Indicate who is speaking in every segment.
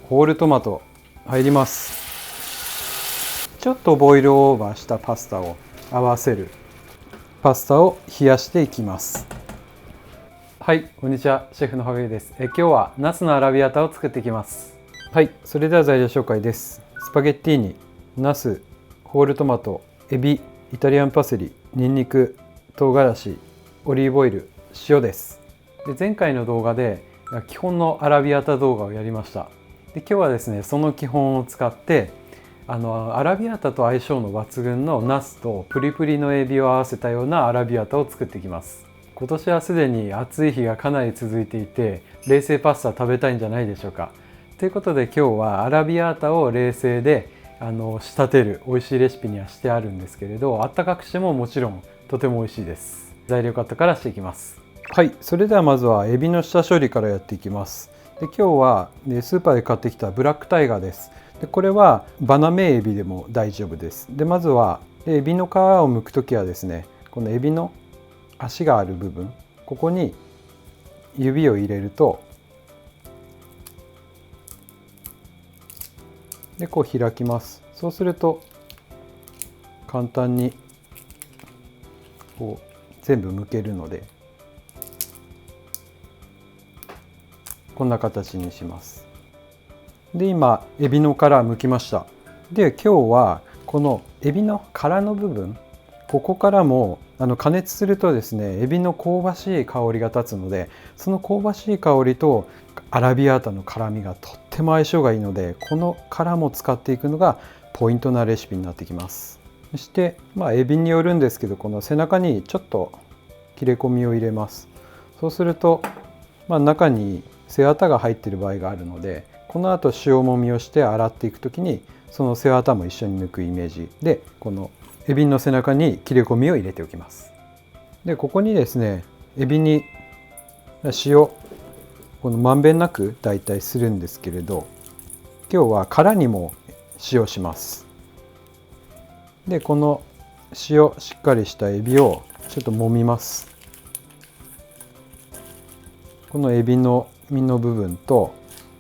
Speaker 1: ホールトマト入ります。ちょっとボイルオーバーしたパスタを合わせる。パスタを冷やしていきます。はい、こんにちは、シェフの羽生です。今日はナスのアラビアータを作っていきます。はい、それでは材料紹介です。スパゲッティーニ、ナス、ホールトマト、エビ、イタリアンパセリ、ニンニク、唐辛子、オリーブオイル、塩です。で、前回の動画で基本のアラビアータ動画をやりました。で、今日はですね、その基本を使ってアラビアータと相性の抜群のナスとプリプリのエビを合わせたようなアラビアータを作っていきます。今年はすでに暑い日がかなり続いていて、冷製パスタ食べたいんじゃないでしょうか。ということで今日はアラビアータを冷製で仕立てる美味しいレシピにはしてあるんですけれど、あったかくしてももちろんとても美味しいです。材料カットからしていきます。はい、それではまずはエビの下処理からやっていきます。で、今日はスーパーで買ってきたブラックタイガーです。で、これはバナメイエビでも大丈夫です。で、まずはエビの皮を剥くときはですね、このエビの足がある部分、ここに指を入れると、でこう開きます。そうすると簡単にこう全部剥けるので、こんな形にします。で、今エビの殻剥きました。で、今日はこのエビの殻の部分、ここからも加熱するとですね、エビの香ばしい香りが立つので、その香ばしい香りとアラビアータの辛みがとっても相性がいいので、この殻も使っていくのがポイントなレシピになってきます。そして、エビによるんですけど、この背中にちょっと切れ込みを入れます。そうすると、中に背わたが入っている場合があるので、この後塩もみをして洗っていくときにその背わたも一緒に抜くイメージで、このエビの背中に切れ込みを入れておきます。で、ここにですね、エビに塩、このまんべんなくだいたいするんですけれど、今日は殻にも塩します。で、この塩しっかりしたエビをちょっと揉みます。このエビの身の部分と、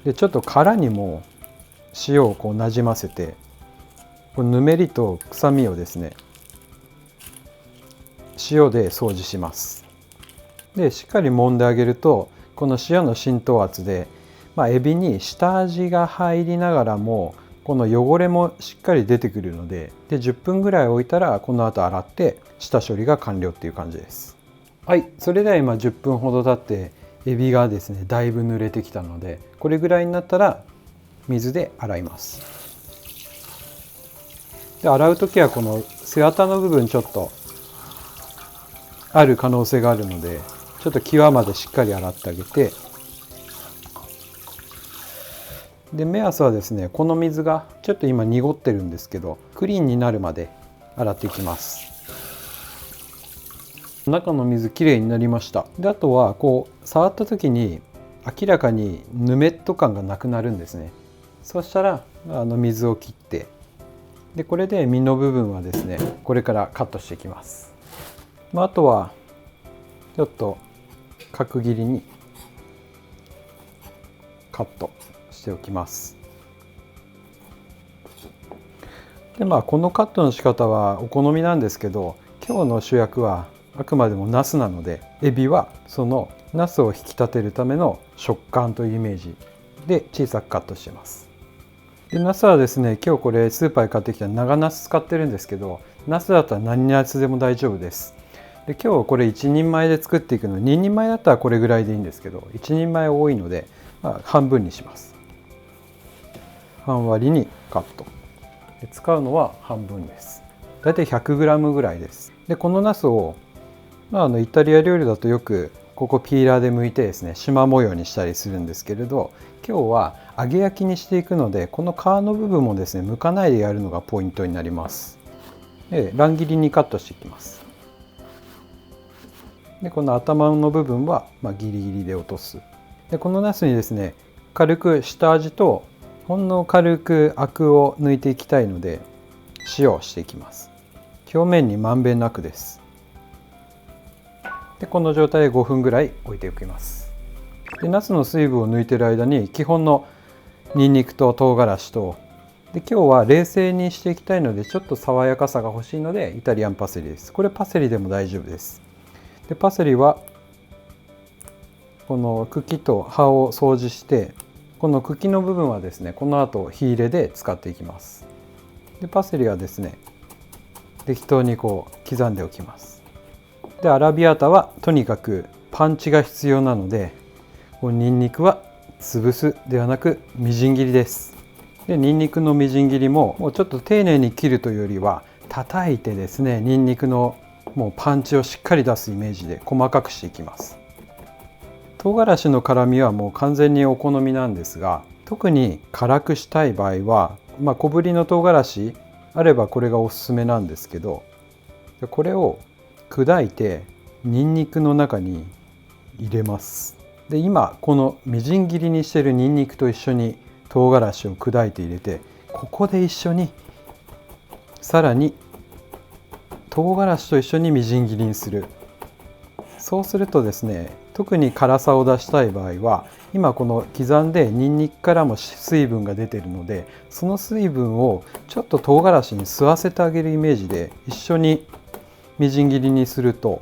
Speaker 1: でちょっと殻にも塩をこうなじませて、このぬめりと臭みをですね、塩で掃除します。で、しっかり揉んであげると、この塩の浸透圧で、エビに下味が入りながらもこの汚れもしっかり出てくるので、10分ぐらい置いたらこの後洗って下処理が完了っていう感じです。はい、それでは今10分ほど経ってエビがですね、だいぶ濡れてきたので、これぐらいになったら水で洗います。で、洗う時はこの背わたの部分ちょっとある可能性があるので、ちょっと際までしっかり洗ってあげて、で、目安はですね、この水がちょっと今濁ってるんですけど、クリーンになるまで洗っていきます。中の水きれいになりました。で、あとはこう触った時に明らかにぬめっと感がなくなるんですね。そしたら水を切って、でこれで身の部分はですね、これからカットしていきます。あとはちょっと角切りにカットしておきます。で、このカットの仕方はお好みなんですけど、今日の主役はあくまでもナスなので、エビはそのナスを引き立てるための食感というイメージで小さくカットしてます。で、ナスはですね、今日これスーパーで買ってきた長ナス使ってるんですけど、ナスだったら何ナスでも大丈夫です。で、今日これ1人前で作っていくので、2人前だったらこれぐらいでいいんですけど、1人前多いので、半分にします。半割りにカット。で、使うのは半分です。だいたい 100g ぐらいです。で、このナスを、イタリア料理だとよくここピーラーで剥いてですね、縞模様にしたりするんですけれど、今日は揚げ焼きにしていくので、この皮の部分もですね、剥かないでやるのがポイントになります。で、乱切りにカットしていきます。で、この頭の部分はギリギリで落とす。で、このナスにですね、軽く下味とほんの軽くアクを抜いていきたいので、塩をしていきます。表面にまんべんなくです。で、この状態で5分ぐらい置いておきます。で、ナスの水分を抜いている間に基本のニンニクと唐辛子と、で今日は冷製にしていきたいのでちょっと爽やかさが欲しいのでイタリアンパセリです。これパセリでも大丈夫です。でパセリはこの茎と葉を掃除して、この茎の部分はですねこの後火入れで使っていきます。でパセリはですね適当にこう刻んでおきます。でアラビアータはとにかくパンチが必要なので、ニンニクは潰すではなくみじん切りです。でニンニクのみじん切りももうちょっと丁寧に切るというよりは叩いてですね、ニンニクのもうパンチをしっかり出すイメージで細かくしていきます。唐辛子の辛みはもう完全にお好みなんですが、特に辛くしたい場合は、小ぶりの唐辛子あればこれがおすすめなんですけど、これを砕いてニンニクの中に入れます。で今このみじん切りにしているニンニクと一緒に唐辛子を砕いて入れて、ここで一緒にさらに唐辛子と一緒にみじん切りにする。そうするとですね、特に辛さを出したい場合は、今この刻んでニンニクからも水分が出ているので、その水分をちょっと唐辛子に吸わせてあげるイメージで一緒にみじん切りにすると、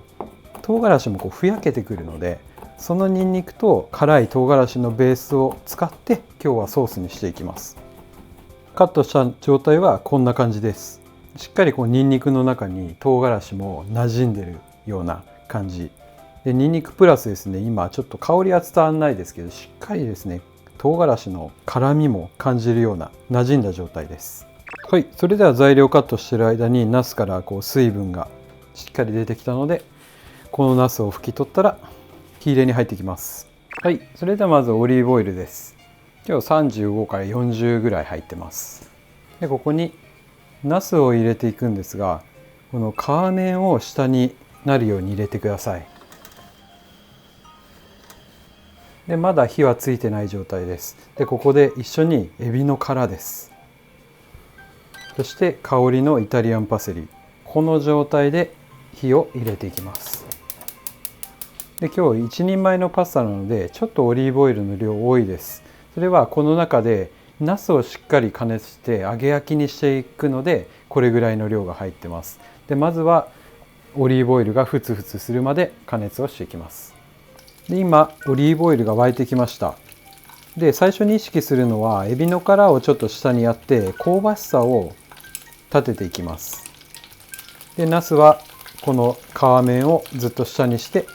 Speaker 1: 唐辛子もこうふやけてくるので、そのニンニクと辛い唐辛子のベースを使って今日はソースにしていきます。カットした状態はこんな感じです。しっかりこうニンニクの中に唐辛子も馴染んでるような感じで、ニンニクプラスですね、今ちょっと香りは伝わらないですけど、しっかりですね唐辛子の辛みも感じるような馴染んだ状態です。はい、それでは材料カットしている間にナスからこう水分がしっかり出てきたので、このナスを拭き取ったら火入れに入っていきます。はい、それではまずオリーブオイルです。今日35から40ぐらい入ってます。でここにナスを入れていくんですが、この皮面を下になるように入れてください。でまだ火はついてない状態です。でここで一緒にエビの殻です。そして香りのイタリアンパセリ、この状態で火を入れていきます。で今日1人前のパスタなのでちょっとオリーブオイルの量多いです。それはこの中でナスをしっかり加熱して揚げ焼きにしていくので、これぐらいの量が入ってます。でまずはオリーブオイルがふつふつするまで加熱をしていきます。で今オリーブオイルが沸いてきました。で最初に意識するのはエビの殻をちょっと下にやって香ばしさを立てていきます。でナスはこの皮面をずっと下にして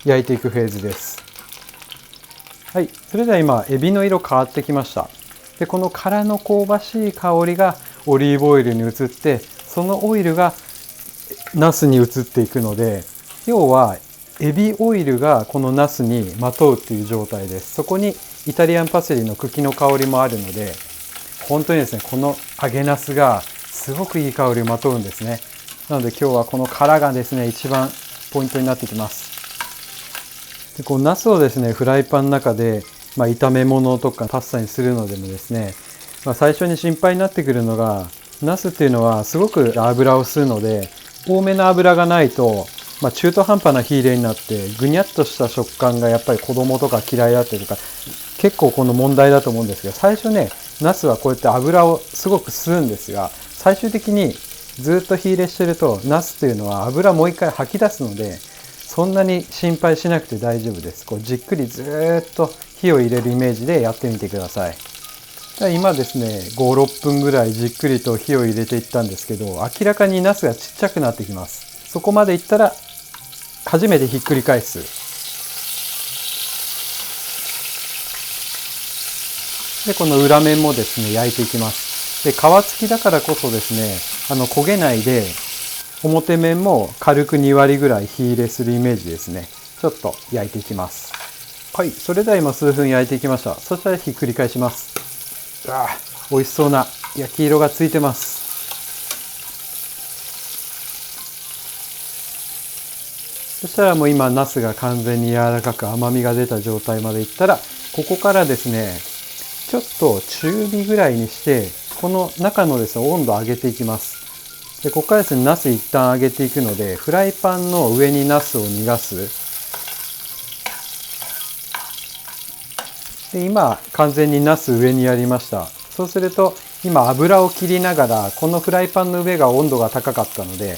Speaker 1: 焼いていくフェーズです。はい、それでは今エビの色変わってきました。でこの殻の香ばしい香りがオリーブオイルに移って、そのオイルがナスに移っていくので、要はエビオイルがこのナスにまとうっていう状態です。そこにイタリアンパセリの茎の香りもあるので、本当にですねこの揚げナスがすごくいい香りをまとうんですね。なので今日はこの殻がですね一番ポイントになってきます。でこうナスをですねフライパンの中で、炒め物とかパスタにするのでもですね、最初に心配になってくるのが、ナスっていうのはすごく油を吸うので、多めの油がないと、中途半端な火入れになってぐにゃっとした食感がやっぱり子供とか嫌いだったりとか、結構この問題だと思うんですけど、最初ねナスはこうやって油をすごく吸うんですが、最終的にずっと火入れしてるとナスっていうのは油もう一回吐き出すので、そんなに心配しなくて大丈夫です。こうじっくりずっと火を入れるイメージでやってみてください。今ですね5、6分ぐらいじっくりと火を入れていったんですけど、明らかにナスがちっちゃくなってきます。そこまでいったら初めてひっくり返す。でこの裏面もですね焼いていきます。で皮付きだからこそですね焦げないで、表面も軽く2割ぐらい火入れするイメージですね。ちょっと焼いていきます。はい、それでは今数分焼いていきました。そしたらひっくり返します。美味しそうな焼き色がついてます。そしたらもう今ナスが完全に柔らかく甘みが出た状態までいったら、ここからですねちょっと中火ぐらいにしてこの中のですね温度を上げていきます。でここからですねナス一旦揚げていくので、フライパンの上にナスを逃がす。で今完全にナス上にやりました。そうすると今油を切りながらこのフライパンの上が温度が高かったので、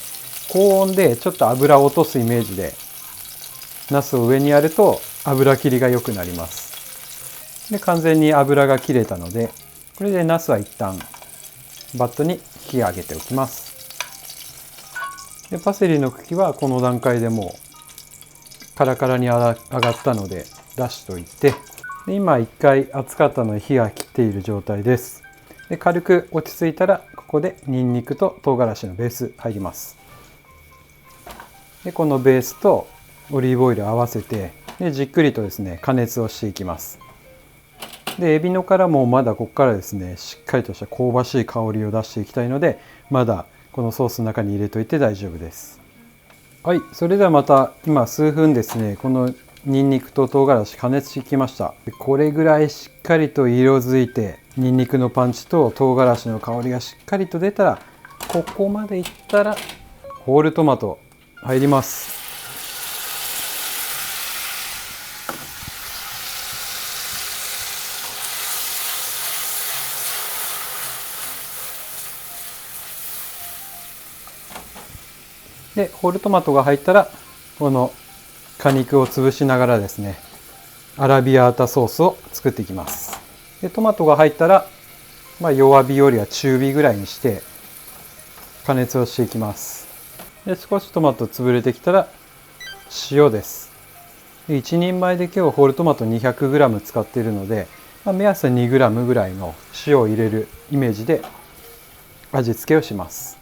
Speaker 1: 高温でちょっと油を落とすイメージでナスを上にやると油切りが良くなります。で完全に油が切れたので、これでナスは一旦バットに火を上げておきます。でパセリの茎はこの段階でもうカラカラに上がったので出しといて、で今1回熱かったので火が切っている状態です。で軽く落ち着いたらここでニンニクと唐辛子のベース入ります。でこのベースとオリーブオイルを合わせて、でじっくりとですね加熱をしていきます。でエビの殻もまだここからですねしっかりとした香ばしい香りを出していきたいので、まだこのソースの中に入れといて大丈夫です。はい、それではまた今数分ですねこのニンニクと唐辛子加熱してきました。これぐらいしっかりと色づいてニンニクのパンチと唐辛子の香りがしっかりと出たら、ここまでいったらホールトマト入ります。でホールトマトが入ったらこの果肉を潰しながらですねアラビアータソースを作っていきます。でトマトが入ったら、弱火よりは中火ぐらいにして加熱をしていきます。で少しトマト潰れてきたら塩です。で1人前で今日ホールトマト 200g 使っているので、目安 2g ぐらいの塩を入れるイメージで味付けをします。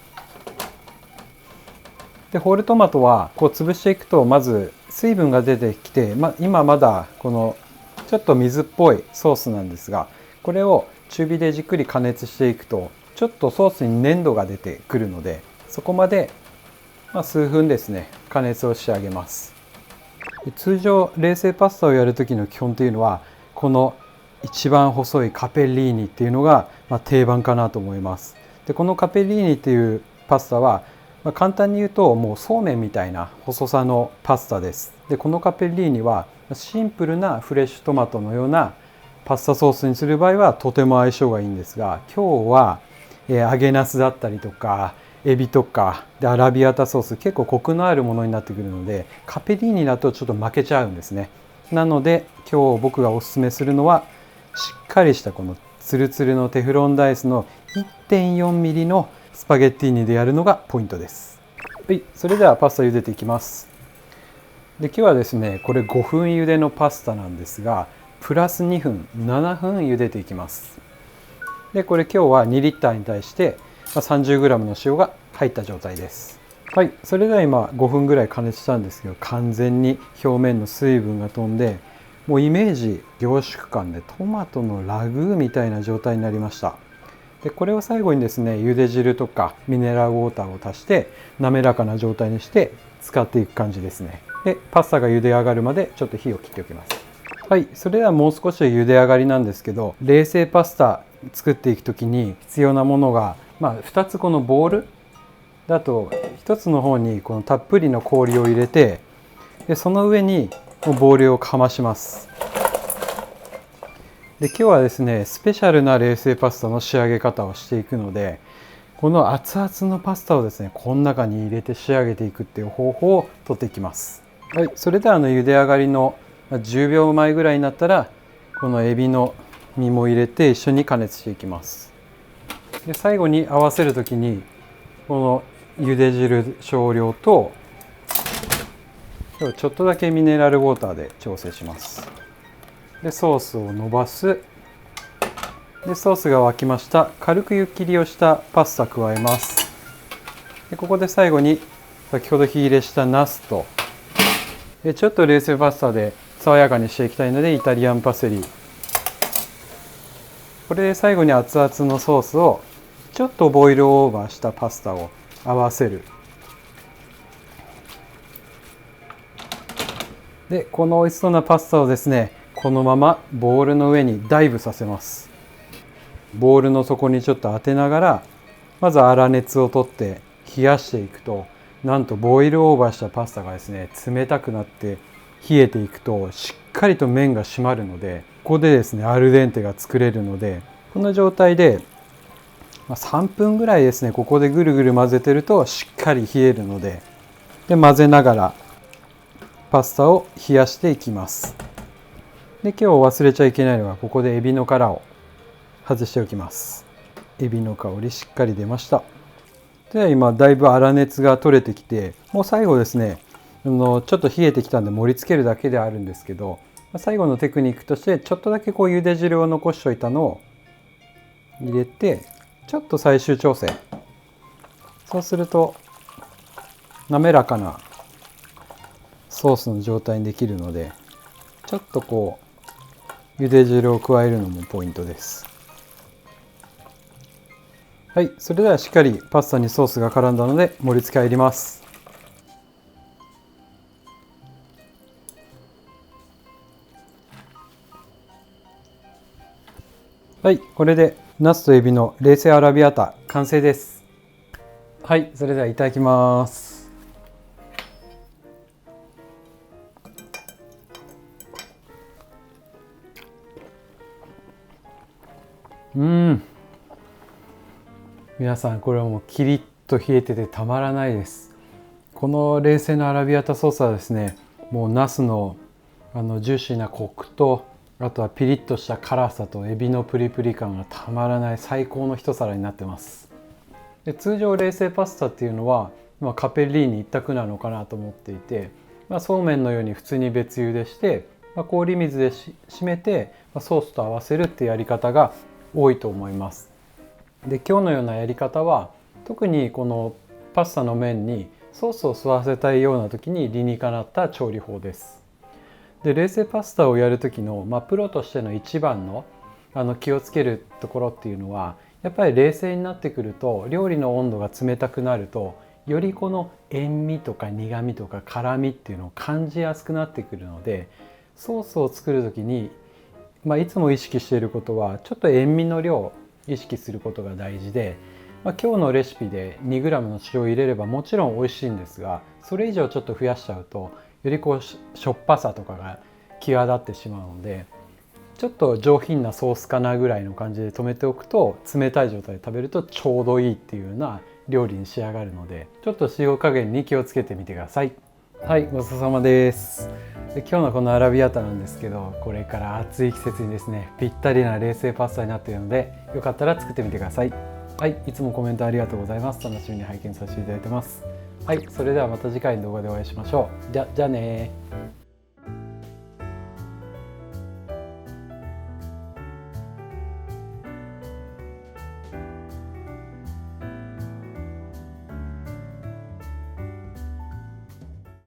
Speaker 1: でホールトマトはこう潰していくとまず水分が出てきて、今まだこのちょっと水っぽいソースなんですが、これを中火でじっくり加熱していくとちょっとソースに粘度が出てくるので、そこまで数分ですね加熱をしてあげます。通常冷製パスタをやる時の基本というのはこの一番細いカペリーニっていうのが定番かなと思います。でこのカペリーニっていうパスタは簡単に言うともうそうめんみたいな細さのパスタです。でこのカペリーニはシンプルなフレッシュトマトのようなパスタソースにする場合はとても相性がいいんですが、今日は揚げナスだったりとかエビとかでアラビアータソース結構コクのあるものになってくるので、カペリーニだとちょっと負けちゃうんですね。なので今日僕がおすすめするのはしっかりしたこのツルツルのテフロンダイスの 1.4 ミリのスパゲッティーニでやるのがポイントです。はい、それではパスタ茹でていきます。で今日はですねこれ5分茹でのパスタなんですが、プラス2分7分茹でていきます。でこれ今日は2リッターに対して30g の塩が入った状態です。はい、それでは今5分ぐらい加熱したんですけど、完全に表面の水分が飛んで、もうイメージ凝縮感でトマトのラグーみたいな状態になりました。でこれを最後にですね茹で汁とかミネラルウォーターを足して滑らかな状態にして使っていく感じですね。でパスタが茹で上がるまでちょっと火を切っておきます。はい、それではもう少し茹で上がりなんですけど、冷製パスタ作っていく時に必要なものが、2つこのボウルだと1つの方にこのたっぷりの氷を入れて、でその上にボウルをかまします。で今日はですねスペシャルな冷製パスタの仕上げ方をしていくので、この熱々のパスタをですねこの中に入れて仕上げていくっていう方法をとっていきます。はい、それでは茹で上がりの10秒前ぐらいになったらこのエビの身も入れて一緒に加熱していきます。で最後に合わせる時にこの茹で汁少量とちょっとだけミネラルウォーターで調整します。でソースを伸ばす。でソースが沸きました。軽く湯切りをしたパスタ加えます。でここで最後に先ほど火入れしたナスと、でちょっと冷製パスタで爽やかにしていきたいのでイタリアンパセリ、これで最後に熱々のソースをちょっとボイルオーバーしたパスタを合わせる。でこの美味しそうなパスタをですねこのままボウルの上にダイブさせます。ボウルの底にちょっと当てながらまず粗熱を取って冷やしていくと、なんとボイルオーバーしたパスタがですね冷たくなって冷えていくとしっかりと麺が締まるので、こでですねアルデンテが作れるので、この状態で3分ぐらいですね、ここでぐるぐる混ぜてるとしっかり冷えるので、混ぜながらパスタを冷やしていきます。で、今日忘れちゃいけないのは、ここでエビの殻を外しておきます。エビの香りしっかり出ました。では今だいぶ粗熱が取れてきて、もう最後ですね、ちょっと冷えてきたんで盛り付けるだけではあるんですけど、最後のテクニックとしてちょっとだけこう茹で汁を残しておいたのを入れて、ちょっと最終調整。そうすると滑らかなソースの状態にできるので、ちょっとこう茹で汁を加えるのもポイントです。はい、それではしっかりパスタにソースが絡んだので盛り付け入ります。はい、これでナスとエビの冷製アラビアータ完成です。はい、それではいただきます。皆さん、これはもうキリッと冷えててたまらないです。この冷製のアラビアータソースはですね、もうナスのジューシーなコクと、あとはピリッとした辛さとエビのプリプリ感がたまらない最高の一皿になってます。で、通常冷製パスタっていうのは、カペリーニ一択なのかなと思っていて、そうめんのように普通に別茹でして、氷水で締めて、ソースと合わせるっていうやり方が多いと思います。で、今日のようなやり方は特にこのパスタの麺にソースを吸わせたいような時に理にかなった調理法です。で、冷製パスタをやる時の、プロとしての一番の気をつけるところっていうのは、やっぱり冷製になってくると料理の温度が冷たくなると、よりこの塩味とか苦味とか辛味っていうのを感じやすくなってくるので、ソースを作る時に、いつも意識していることはちょっと塩味の量を意識することが大事で、今日のレシピで 2g の塩を入れればもちろん美味しいんですが、それ以上ちょっと増やしちゃうとよりこうしょっぱさとかが際立ってしまうので、ちょっと上品なソースかなぐらいの感じで止めておくと、冷たい状態で食べるとちょうどいいっていうような料理に仕上がるので、ちょっと塩加減に気をつけてみてください。はい、ごちそうさまです。で、今日のこのアラビアータなんですけど、これから暑い季節にですね、ぴったりな冷製パスタになっているので、よかったら作ってみてください。はい、いつもコメントありがとうございます。楽しみに拝見させていただいてます。はい、それではまた次回の動画でお会いしましょう。じゃあねー。